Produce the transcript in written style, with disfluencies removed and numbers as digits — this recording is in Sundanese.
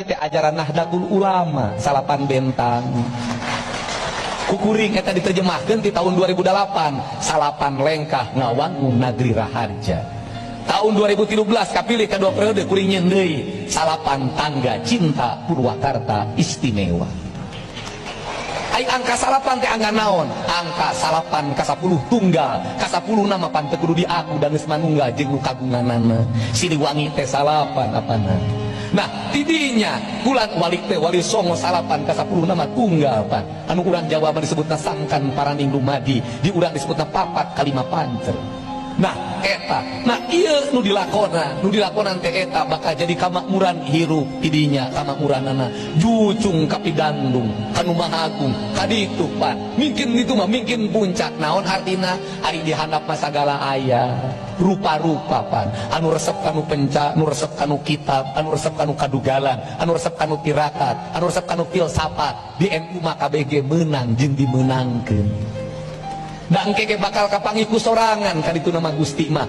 ajaran Nahdlatul Ulama salapan bentang kukuring eta diterjemahkan di tahun 2008 salapan lengkah ngawangun Nagri Raharja. Tahun 2013 kapilih kedua periode kuring nyeundeuy salapan tangga cinta Purwakarta istimewa. Ai angka salapan teh angka naon? Angka salapan ka 10 tunggal, ka 10 nama pan teu kudu diaku dan geus manunggal jeung nu kagunganana. Siliwangi teh salapan apana? Nah, tidinya bulan walik teh wali songo salapan ka 10 nama tunggal pan. Anu urang Jawa disebutna sangkan paraning dumadi, di urang disebutna papat kalima pancer. Nah, eta, nah ieu nu dilakonan teh eta bakal jadi kamakmuran hirup tidinya, kamakmuranana jucung ka Pidandung, anu Mahagung, kaditu pan. Mungkin itu mah mungkin puncak naon artina ari dihandap mah sagala aya. Rupa-rupa pan, anu resep kanu penca, anu resep kanu kitab, anu resep kanu kadugalan, anu resep kanu tirakat, anu resep kanu filsafat. Di NU mah KBG menang jeung dimenangkeun. Dan keke bakal kapangiku sorangan kaditu nama Gusti mah